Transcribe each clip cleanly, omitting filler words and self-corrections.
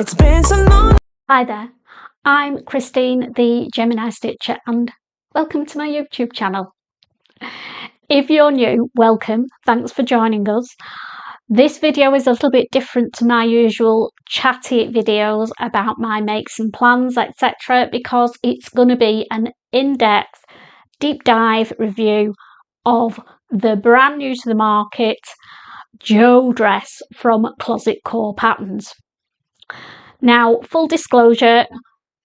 It's been so long. Hi there, I'm Christine, the Gemini Stitcher, and welcome to my YouTube channel. If you're new, welcome, thanks for joining us. This video is a little bit different to my usual chatty videos about my makes and plans, etc., because it's going to be an in-depth, deep dive review of the brand new to the market Jo dress from Closet Core Patterns. Now, full disclosure,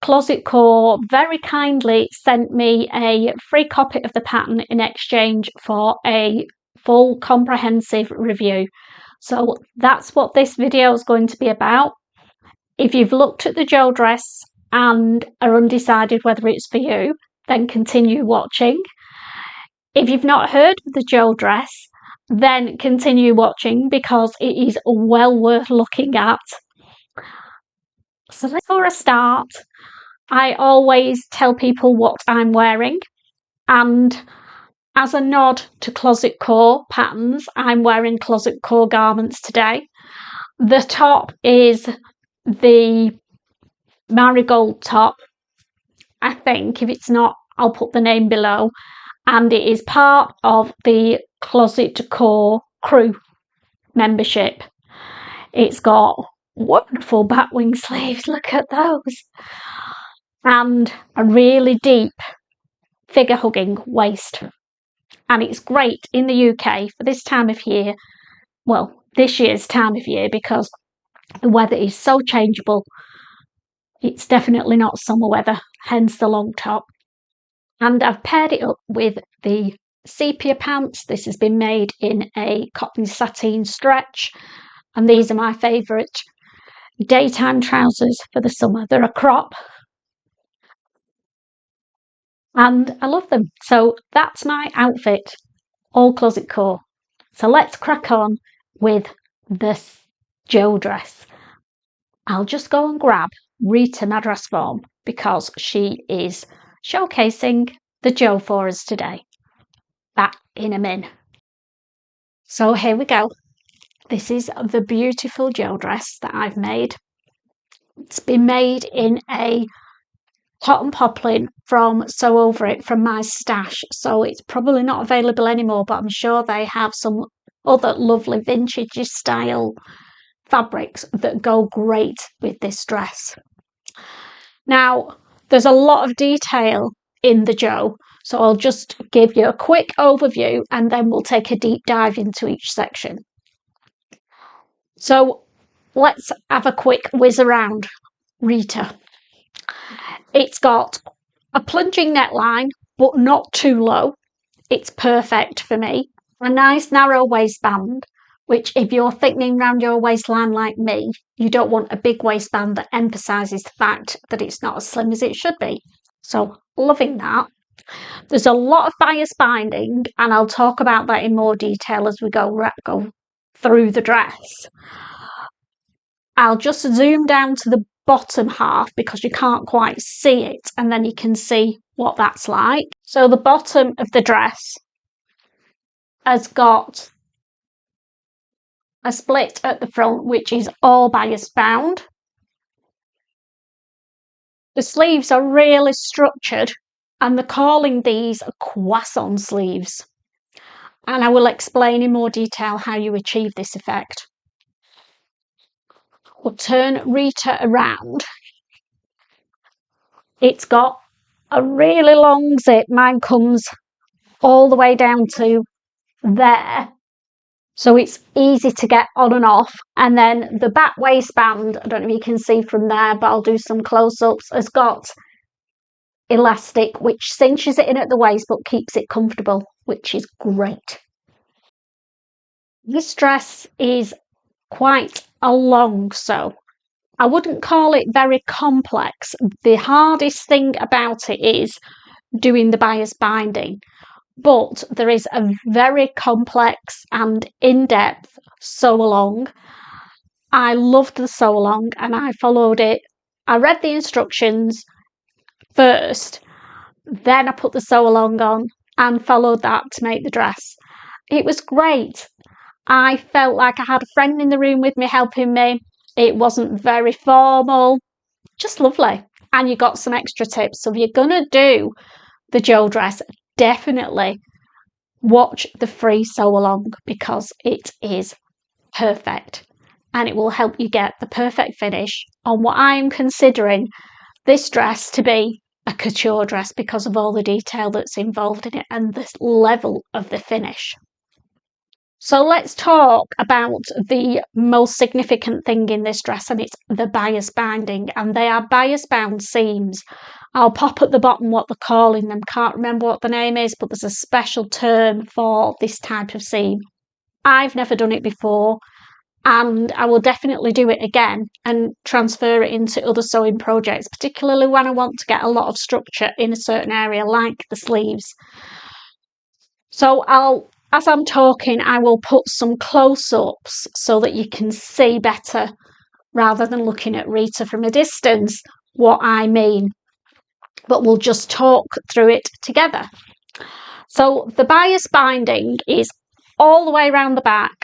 Closet Core very kindly sent me a free copy of the pattern in exchange for a full comprehensive review. So that's what this video is going to be about. If you've looked at the Jo dress and are undecided whether it's for you, then continue watching. If you've not heard of the Jo dress, then continue watching because it is well worth looking at. So for a start, I always tell people what I'm wearing, and as a nod to Closet Core Patterns, I'm wearing Closet Core garments today. The top is the marigold top. I think if it's not, I'll put the name below, and it is part of the Closet Core crew membership. It's got wonderful batwing sleeves, look at those, and a really deep figure hugging waist, and it's great in the UK for this time of year, well, this year's time of year, because the weather is so changeable. It's definitely not summer weather, hence the long top. And I've paired it up with the sepia pants. This has been made in a cotton sateen stretch, and these are my favourite daytime trousers for the summer. They're a crop and I love them. So that's my outfit, all Closet Core. So let's crack on with this Jo dress. I'll just go and grab Rita Madras form because she is showcasing the Jo for us today. Back in a min. So here we go. This is the beautiful Jo dress that I've made. It's been made in a cotton poplin from Sew Over It from my stash, so it's probably not available anymore, but I'm sure they have some other lovely vintage style fabrics that go great with this dress. Now, there's a lot of detail in the Jo, so I'll just give you a quick overview and then we'll take a deep dive into each section. So let's have a quick whiz around Rita. It's got a plunging neckline, but not too low. It's perfect for me. A nice narrow waistband, which if you're thickening around your waistline like me, you don't want a big waistband that emphasises the fact that it's not as slim as it should be. So loving that. There's a lot of bias binding, and I'll talk about that in more detail as we go through the dress. I'll just zoom down to the bottom half because you can't quite see it, and then you can see what that's like. So the bottom of the dress has got a split at the front, which is all bias bound. The sleeves are really structured, and they're calling these croissant sleeves, and I will explain in more detail how you achieve this effect. We'll turn Rita around. It's got a really long zip. Mine comes all the way down to there, so it's easy to get on and off. And then the back waistband, I don't know if you can see from there, but I'll do some close-ups, has got elastic which cinches it in at the waist but keeps it comfortable, which is great. This dress is quite a long sew. I wouldn't call it very complex. The hardest thing about it is doing the bias binding, but there is a very complex and in-depth sew along. I loved the sew along and I followed it. I read the instructions first, then I put the sew along on and followed that to make the dress. It was great. I felt like I had a friend in the room with me helping me. It wasn't very formal, just lovely. And you got some extra tips. So if you're going to do the Jo dress, definitely watch the free sew along because it is perfect and it will help you get the perfect finish on what I'm considering this dress to be a couture dress because of all the detail that's involved in it and the level of the finish. So let's talk about the most significant thing in this dress, and it's the bias binding, and they are bias bound seams. I'll pop at the bottom what they're calling them. Can't remember what the name is, but there's a special term for this type of seam. I've never done it before, and I will definitely do it again and transfer it into other sewing projects, particularly when I want to get a lot of structure in a certain area like the sleeves. So as I'm talking, I will put some close-ups so that you can see better rather than looking at Rita from a distance what I mean, but we'll just talk through it together. So the bias binding is all the way around the back,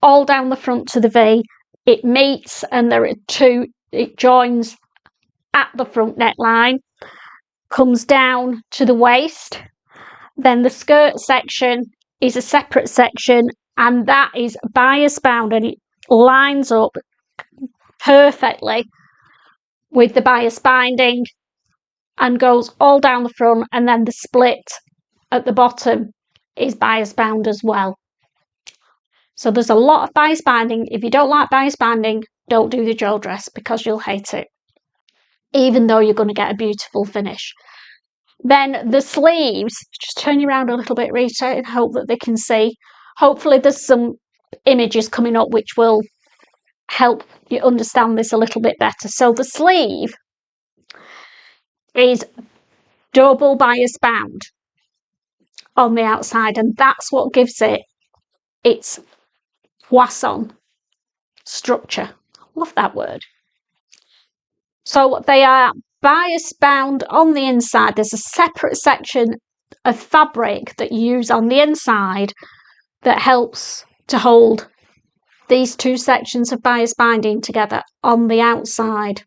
all down the front to the V. It meets and there are two, it joins at the front neckline, comes down to the waist. Then the skirt section is a separate section, and that is bias bound, and it lines up perfectly with the bias binding and goes all down the front, and then the split at the bottom is bias bound as well. So there's a lot of bias binding. If you don't like bias binding, don't do the Jo dress because you'll hate it, even though you're going to get a beautiful finish. Then the sleeves, just turn you around a little bit, Rita, and hope that they can see. Hopefully there's some images coming up which will help you understand this a little bit better. So the sleeve is double bias bound on the outside, and that's what gives it its croissant structure. Love that word. So they are bias bound on the inside. There's a separate section of fabric that you use on the inside that helps to hold these two sections of bias binding together on the outside.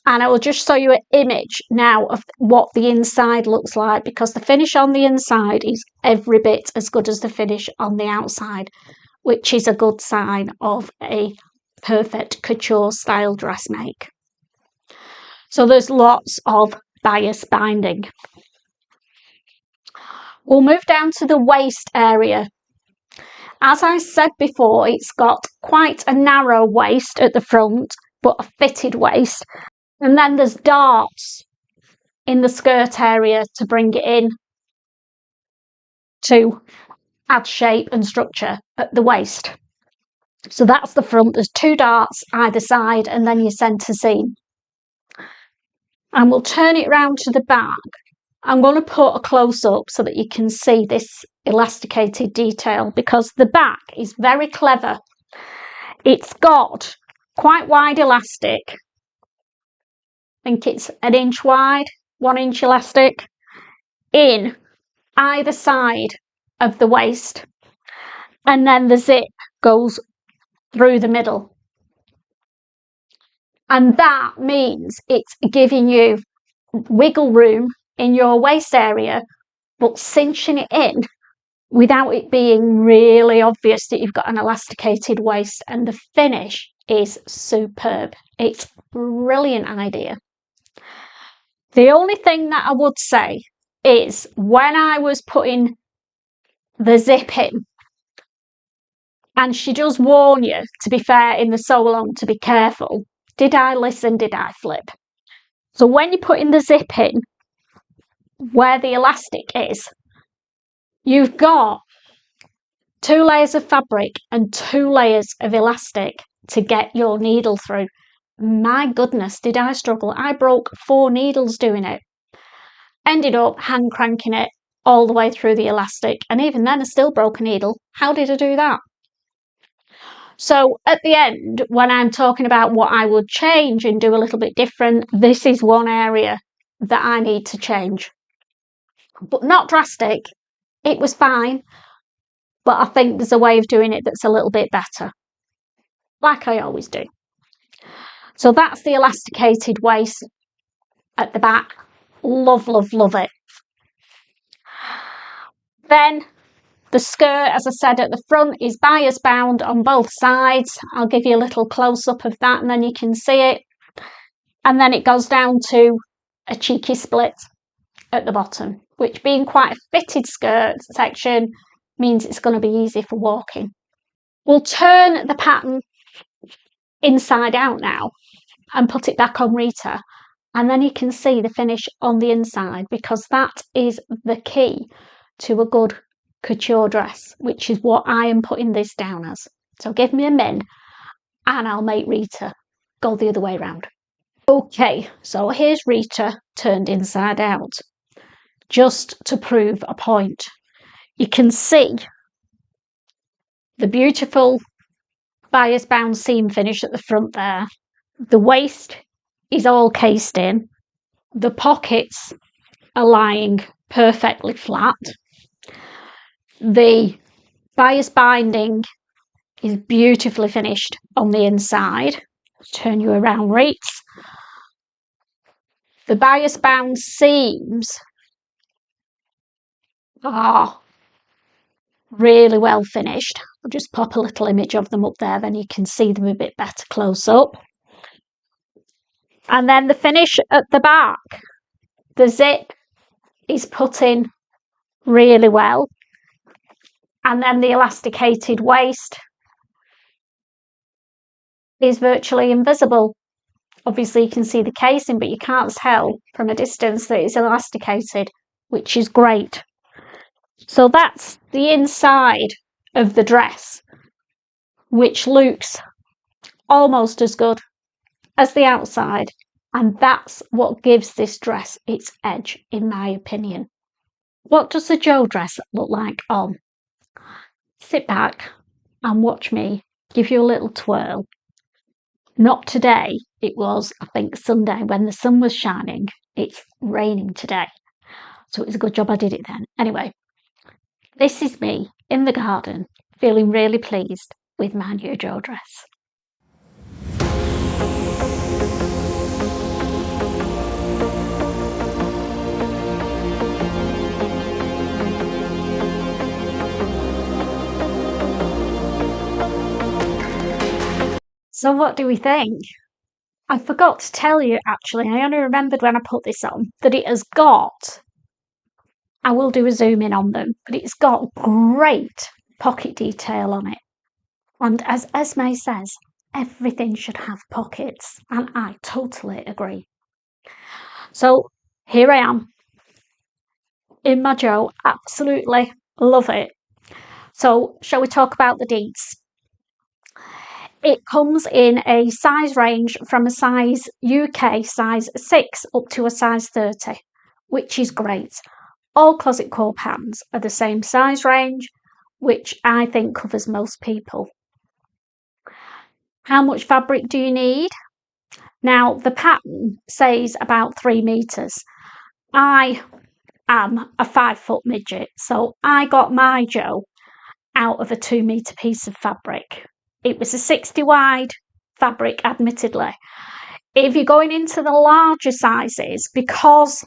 And I will just show you an image now of what the inside looks like, because the finish on the inside is every bit as good as the finish on the outside, which is a good sign of a perfect couture style dress make. So there's lots of bias binding. We'll move down to the waist area. As I said before, it's got quite a narrow waist at the front, but a fitted waist. And then there's darts in the skirt area to bring it in to add shape and structure at the waist. So that's the front. There's two darts either side and then your centre seam. And we'll turn it round to the back. I'm going to put a close-up so that you can see this elasticated detail, because the back is very clever. It's got quite wide elastic. I think it's an inch wide, 1 inch elastic in either side of the waist, and then the zip goes through the middle. And that means it's giving you wiggle room in your waist area, but cinching it in without it being really obvious that you've got an elasticated waist, and the finish is superb. It's a brilliant idea. The only thing that I would say is when I was putting the zip in, and she does warn you, to be fair, in the sew along to be careful. Did I listen? Did I flip? So when you're putting the zip in, where the elastic is, you've got 2 layers of fabric and 2 layers of elastic to get your needle through. My goodness, did I struggle. I broke 4 needles doing it. Ended up hand cranking it all the way through the elastic, and even then I still broke a needle. How did I do that? So at the end, when I'm talking about what I would change and do a little bit different, this is one area that I need to change. But not drastic. It was fine, but I think there's a way of doing it that's a little bit better, like I always do. So that's the elasticated waist at the back. Love, love, love it. Then the skirt, as I said, at the front is bias bound on both sides. I'll give you a little close-up of that and then you can see it. And then it goes down to a cheeky split at the bottom, which, being quite a fitted skirt section, means it's going to be easy for walking. We'll turn the pattern inside out now and put it back on Rita, and then you can see the finish on the inside, because that is the key to a good couture dress, which is what I am putting this down as. So give me a min and I'll make Rita go the other way around. Okay, so here's Rita turned inside out, just to prove a point. You can see the beautiful bias bound seam finish at the front there. The waist is all cased in. The pockets are lying perfectly flat. The bias binding is beautifully finished on the inside. Turn you around, Reats. The bias bound seams are really well finished. I'll just pop a little image of them up there, then you can see them a bit better close up. And then the finish at the back, the zip is put in really well. And then the elasticated waist is virtually invisible. Obviously you can see the casing, but you can't tell from a distance that it's elasticated, which is great. So that's the inside of the dress, which looks almost as good as the outside. And that's what gives this dress its edge, in my opinion. What does the Jo dress look like on? Sit back and watch me give you a little twirl. Not today, it was, I think, Sunday when the sun was shining. It's raining today, so it was a good job I did it then. Anyway, this is me in the garden, feeling really pleased with my new Jo dress. So what do we think? I forgot to tell you, actually, I only remembered when I put this on, that it has got, I will do a zoom in on them, but it's got great pocket detail on it. And as Esme says, everything should have pockets, and I totally agree. So here I am in my Jo, absolutely love it. So shall we talk about the deets? It comes in a size range from a size UK size 6 up to a size 30, which is great. All closet core patterns are the same size range, which I think covers most people. How much fabric do you need? Now, the pattern says about 3 meters. I am a 5-foot midget, so I got my Jo out of a 2-meter piece of fabric. It was a 60 wide fabric, admittedly. If you're going into the larger sizes, because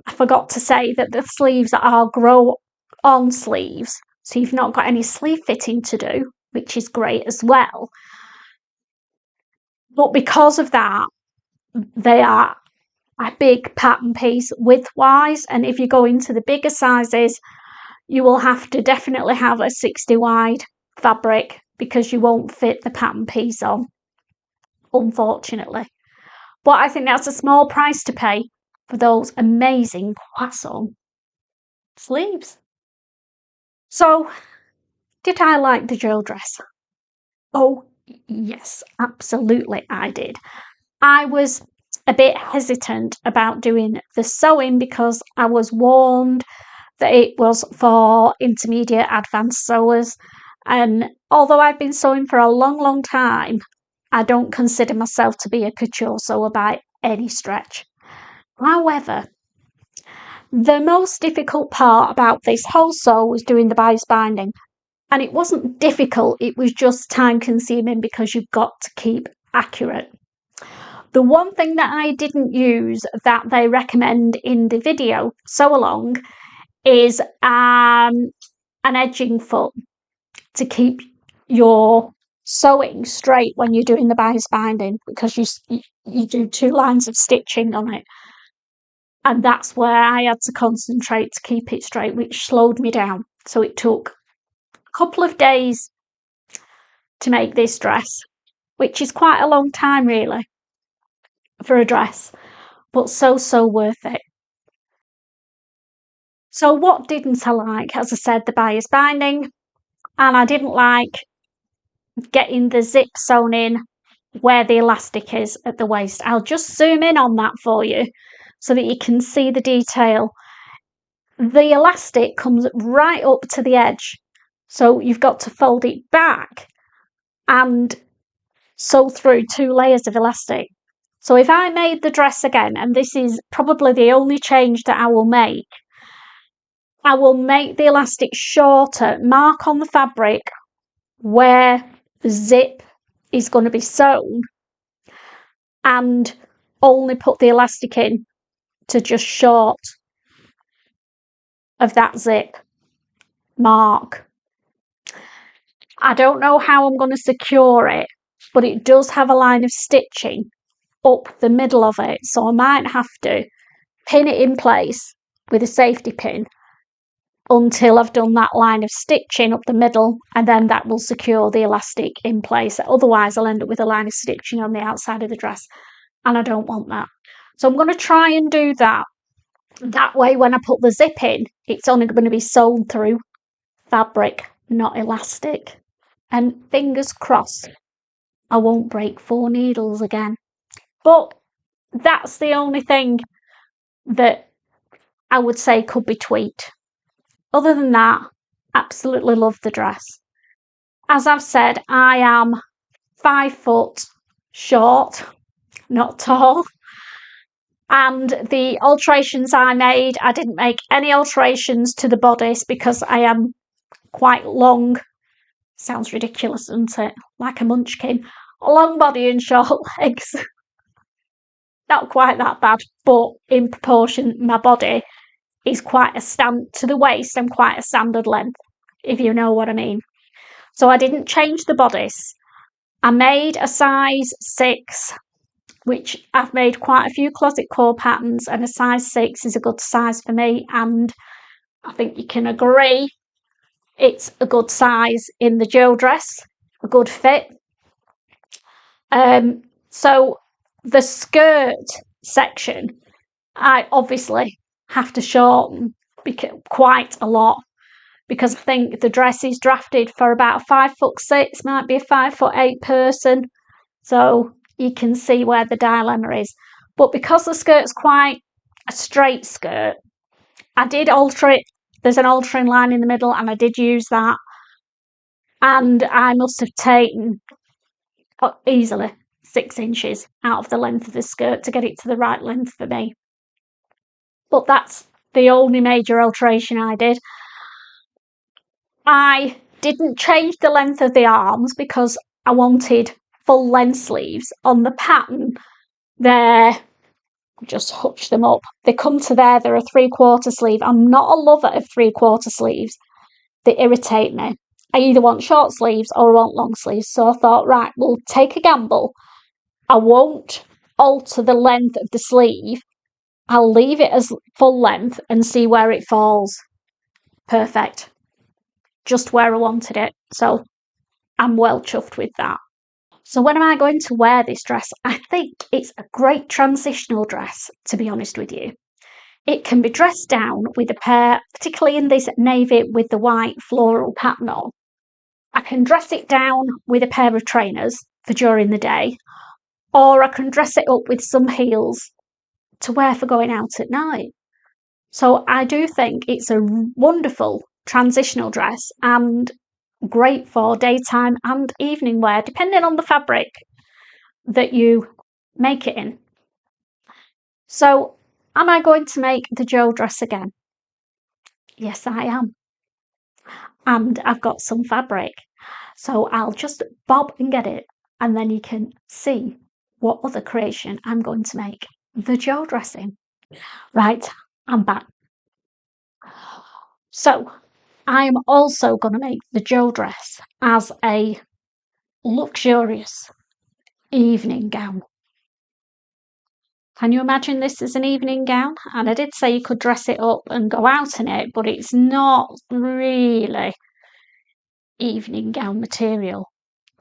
I forgot to say that the sleeves are grow-on sleeves, so you've not got any sleeve fitting to do, which is great as well. But because of that, they are a big pattern piece width-wise, and if you go into the bigger sizes, you will have to definitely have a 60 wide fabric, because you won't fit the pattern piece on, unfortunately. But I think that's a small price to pay for those amazing croissant sleeves. So, did I like the Jo dress? Oh, yes, absolutely I did. I was a bit hesitant about doing the sewing because I was warned that it was for intermediate advanced sewers. And although I've been sewing for a long, long time, I don't consider myself to be a couture sewer by any stretch. However, the most difficult part about this whole sew was doing the bias binding. And it wasn't difficult, it was just time consuming because you've got to keep accurate. The one thing that I didn't use that they recommend in the video sew along is an edging foot to keep your sewing straight when you're doing the bias binding, because you do 2 lines of stitching on it, and that's where I had to concentrate to keep it straight, which slowed me down. So it took a couple of days to make this dress, which is quite a long time really for a dress, but so worth it. So what didn't I like? As I said, the bias binding, and I didn't like getting the zip sewn in where the elastic is at the waist. I'll just zoom in on that for you so that you can see the detail. The elastic comes right up to the edge, so you've got to fold it back and sew through 2 layers of elastic. So if I made the dress again, and this is probably the only change that I will make the elastic shorter, mark on the fabric where the zip is going to be sewn, and only put the elastic in to just short of that zip mark. I don't know how I'm going to secure it, but it does have a line of stitching up the middle of it, so I might have to pin it in place with a safety pin until I've done that line of stitching up the middle, and then that will secure the elastic in place. Otherwise I'll end up with a line of stitching on the outside of the dress, and I don't want that. So I'm going to try and do that. That way when I put the zip in, it's only going to be sewn through fabric, not elastic. And fingers crossed I won't break 4 needles again. But that's the only thing that I would say could be tweaked. Other than that, absolutely love the dress. As I've said, I am 5 foot short, not tall. And the alterations I made, I didn't make any alterations to the bodice because I am quite long. Sounds ridiculous, doesn't it? Like a munchkin. A long body and short legs. Not quite that bad, but in proportion, my body is quite to the waist, I'm quite a standard length, if you know what I mean. So I didn't change the bodice. I made a size 6, which I've made quite a few closet core patterns, and a size 6 is a good size for me, and I think you can agree it's a good size in the Jo dress, a good fit. So the skirt section, I obviously have to shorten quite a lot, because I think the dress is drafted for about 5'6", might be a 5'8" person. So you can see where the dilemma is. But because the skirt's quite a straight skirt, I did alter it. There's an altering line in the middle, and I did use that. And I must have taken easily 6 inches out of the length of the skirt to get it to the right length for me. But that's the only major alteration I did. I didn't change the length of the arms because I wanted full length sleeves. On the pattern, just hutch them up. They come to there, they're a 3/4 sleeve. I'm not a lover of 3/4 sleeves. They irritate me. I either want short sleeves or I want long sleeves. So I thought, right, we'll take a gamble. I won't alter the length of the sleeve. I'll leave it as full length and see where it falls. Perfect. Just where I wanted it. So I'm well chuffed with that. So when am I going to wear this dress? I think it's a great transitional dress, to be honest with you. It can be dressed down with a pair, particularly in this navy with the white floral pattern on. I can dress it down with a pair of trainers for during the day, or I can dress it up with some heels to wear for going out at night. So I do think it's a wonderful transitional dress and great for daytime and evening wear, depending on the fabric that you make it in. So am I going to make the Jo dress again? Yes, I am. And I've got some fabric. So I'll just bob and get it, and then you can see what other creation I'm going to make. The gel dressing. Right, I'm back. So I'm also going to make the gel dress as a luxurious evening gown. Can you imagine this as an evening gown? And I did say you could dress it up and go out in it, but it's not really evening gown material.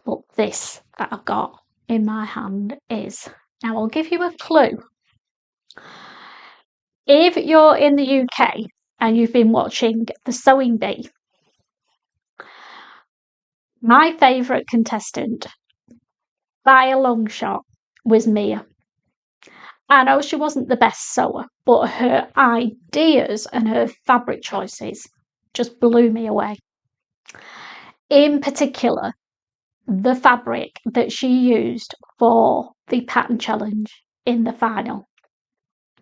But this that I've got in my hand is. Now I'll give you a clue. If you're in the UK and you've been watching The Sewing Bee, my favourite contestant by a long shot was Mia. I know she wasn't the best sewer, but her ideas and her fabric choices just blew me away. In particular, the fabric that she used for the pattern challenge in the final.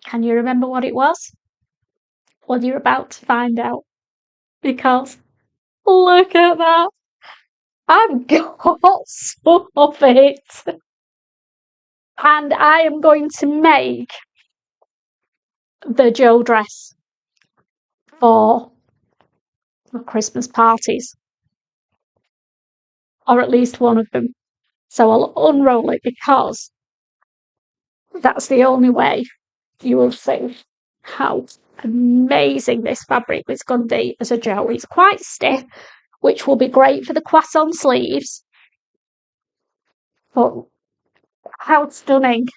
Can you remember what it was? Well, you're about to find out, because look at that. I've got some of it. And I am going to make the gel dress for Christmas parties, or at least one of them. So I'll unroll it, because that's the only way you will see how amazing this fabric is going to be as a gel. It's quite stiff, which will be great for the croissant sleeves. But how stunning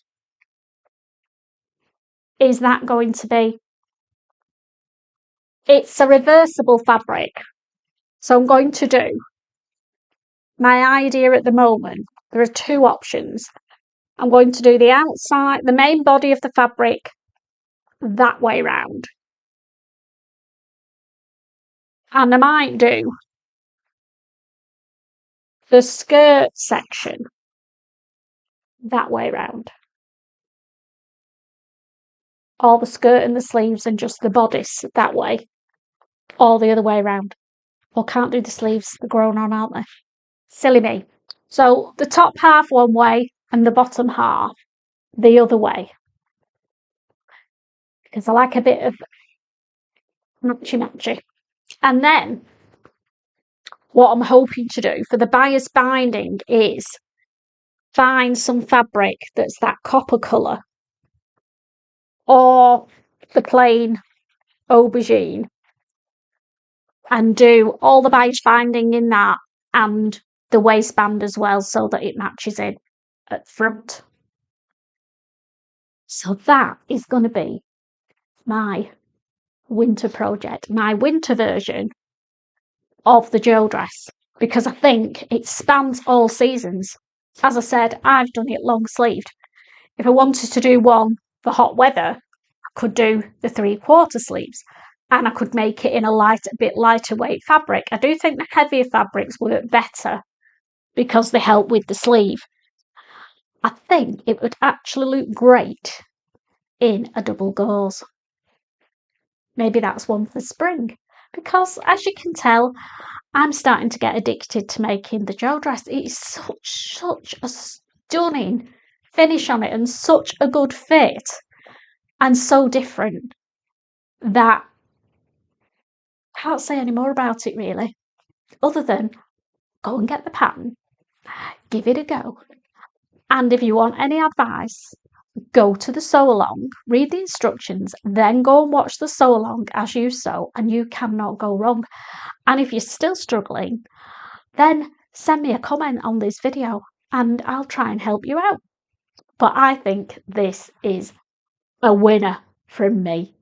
is that going to be? It's a reversible fabric. So I'm going to do, my idea at the moment, there are two options. I'm going to do the outside, the main body of the fabric that way round. And I might do the skirt section that way round. Or the skirt and the sleeves and just the bodice that way. Or the other way round. Or can't do the sleeves, they're grown on, aren't they? Silly me. So the top half one way and the bottom half the other way. Because I like a bit of matchy-matchy. And then what I'm hoping to do for the bias binding is find some fabric that's that copper colour, or the plain aubergine, and do all the bias binding in that and the waistband as well, so that it matches in at front. So that is going to be my winter project, my winter version of the gel dress, because I think it spans all seasons. As I said, I've done it long sleeved. If I wanted to do one for hot weather, I could do the 3/4 sleeves, and I could make it in a bit lighter weight fabric. I do think the heavier fabrics work better because they help with the sleeve. I think it would actually look great in a double gauze. Maybe that's one for spring, because as you can tell, I'm starting to get addicted to making the gel dress. It's such a stunning finish on it, and such a good fit, and so different, that I can't say any more about it really, other than go and get the pattern, give it a go, and if you want any advice, go to the sew along, read the instructions, then go and watch the sew along as you sew, and you cannot go wrong. And if you're still struggling, then send me a comment on this video and I'll try and help you out. But I think this is a winner from me.